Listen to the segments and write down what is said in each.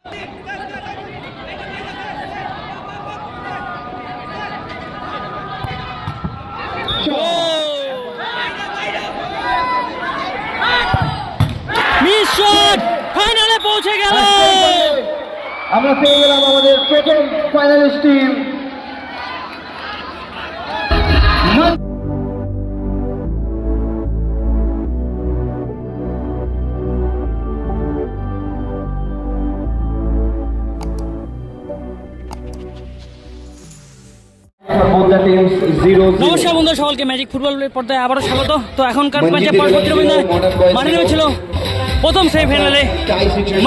Miss shot, ফাইনালে পৌঁছে গেল। আমরা পেয়ে গেলাম আমাদের প্রথম ফাইনালিস্ট টিম। নমস্কার বন্ধুরা, সকলকে ম্যাজিক ফুটবল পর্দায় আবারও স্বাগত। তো এখনকার ম্যাচে মাঠে নেমেছিল প্রথম সেমিফাইনালে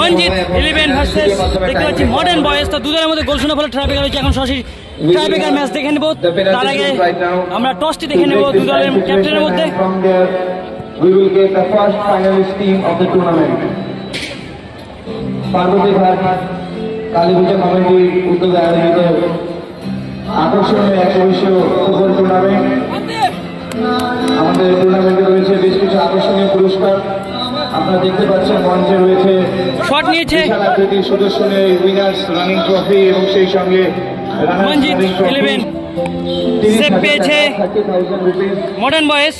মঞ্জিত 11 ভার্সেস দেখতে পাচ্ছি মডার্ন বয়েজ। তো দুজনের মধ্যে গোল শূন্য ফলে ট্রাইব্রেকার হয়েছে। এখন সরাসরি ট্রাইব্রেকার ম্যাচ দেখে নেব। তার আগে আমরা টসটি দেখে নেব দু দলের ক্যাপ্টেনের মধ্যে। We will get the first finalist team of the tournament. Parvati ঘাট কালীপূজা কমিটির উদ্যোগে আয়োজিত আকর্ষণীয় একবিংশ ফুটবল টুর্নামেন্ট। আমাদের টুর্নামেন্টে রয়েছে বেশ কিছু আকর্ষণীয় পুরস্কার। আপনারা দেখতে পাচ্ছেন মঞ্চে রয়েছে শট নিয়েছে সুদর্শনের উইনার্স রানিং ট্রফি এবং সেই সঙ্গে মঞ্জিত 11 সেভ পেয়েছে মডার্ন বয়েজ।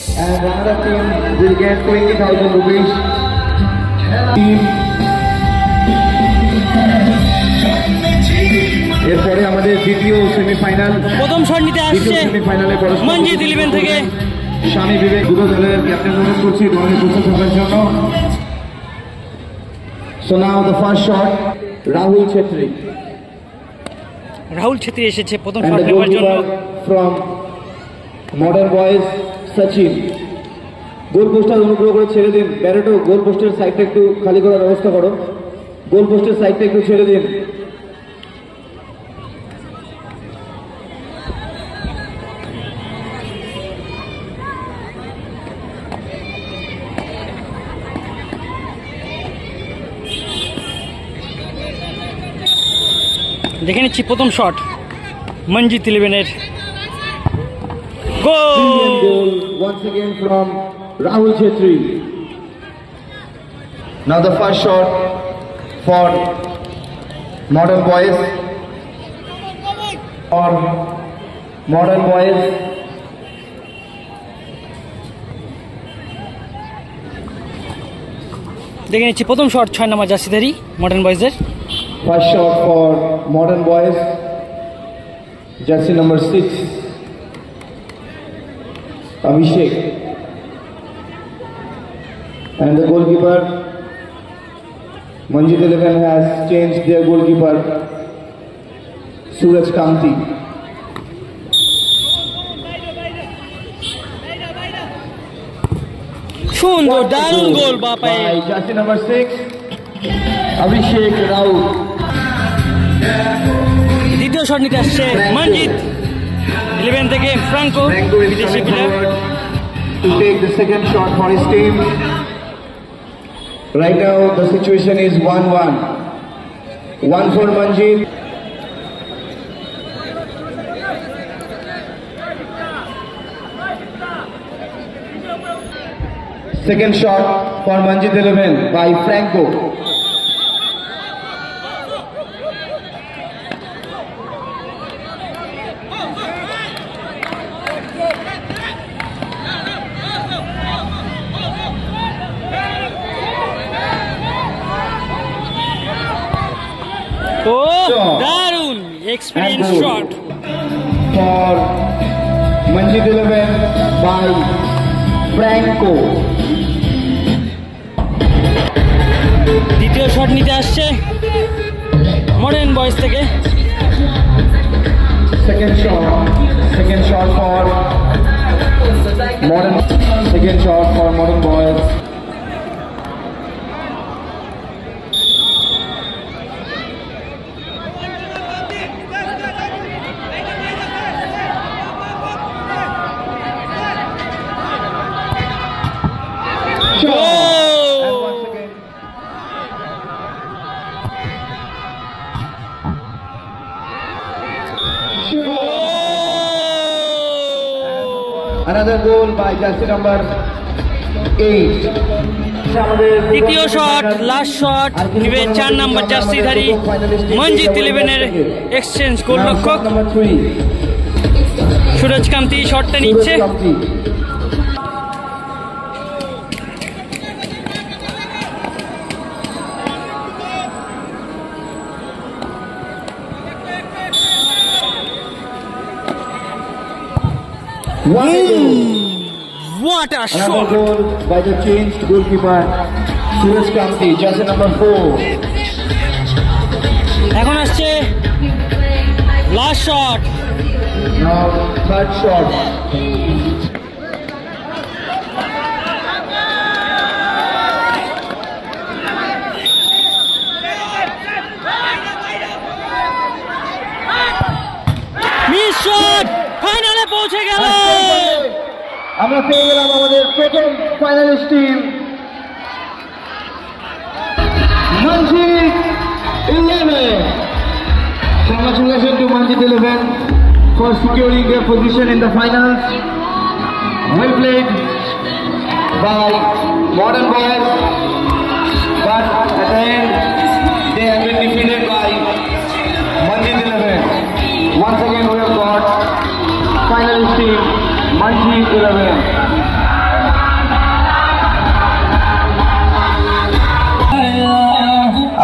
এরপরে আমাদের দ্বিতীয় সেমিফাইনাল, প্রথম শট নিতে আসছে মঞ্জিত 11 থেকে স্বামী বিবেক। দুটো দলের ক্যাপ্টেন অনুরোধ করছি দলের প্রস্তুত থাকার জন্য। So now the first shot, Rahul Chhetri. Rahul Chhetri এসেছে প্রথম শট নেওয়ার জন্য। From modern boys Sachin. Goal poster অনুগ্রহ করে ছেড়ে দিন। ব্যারেটো, গোল পোস্টের সাইডটা একটু খালি করার ব্যবস্থা করো। গোল পোস্টের সাইডটা একটু ছেড়ে দিন। দেখে নিচ্ছি প্রথম shot Manjit 11 goal. Once again from Rahul Chetri. Now the first shot for Modern Boys. Or Modern Boys. দেখে নিচ্ছি প্রথম শট 6 নম্বর জার্সিধারী মডার্ন বয়েজের। First shot for Modern Boys, jersey number 6, Abhishek, and the goalkeeper, Manjit 11 has changed their goalkeeper, Suraj Kamti. সুন্দর দারুণ গোল বাপায় jersey number 6, Abhishek Rao. দ্বিতীয় shot নিতে আসছে মঞ্জিত 11 থেকে ফ্রাঙ্কো, বিদেশি player. To take the second shot for his team. Right now the situation is 1-1. 1 for Manjit. Second shot for Manjit 11 by Franco. দারুণ experience shot for Manjit 11 by Franco. দ্বিতীয় shot নিতে আসছে modern boys থেকে। Second shot for Modern Boys. Another goal by jersey number 8. তৃতীয় shot, last shot নিবে 4 নম্বর জার্সিধারী Manjit 11-এর exchange গোলরক্ষক সুরজকান্তি শটটা নিচ্ছে। What a Another shot! goal by the changed goalkeeper Suraj Kamti, jersey number 4. এখন আসছে last shot. Now third shot. Miss shot, ফাইনালে পৌঁছে গেল। আমরা পেয়ে গেলাম আমাদের প্রথম finalist team Manjit 11. Congratulations to Manjit 11 for securing their position in the finals. Well played by Modern Boys, but at the end they have been defeated by Manjit 11. Once again we have got finalist team Manjit 11.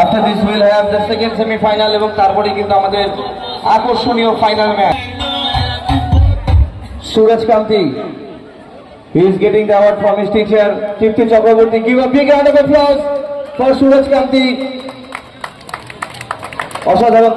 After this we'll have the second semi-final এবং তারপরে কিন্তু আমাদের আকর্ষণীয় final match. Suraj Kamti, he is getting the award from his teacher Tirthi Chakraborty. Give a big round of applause for Suraj Kamti. অসাধারণ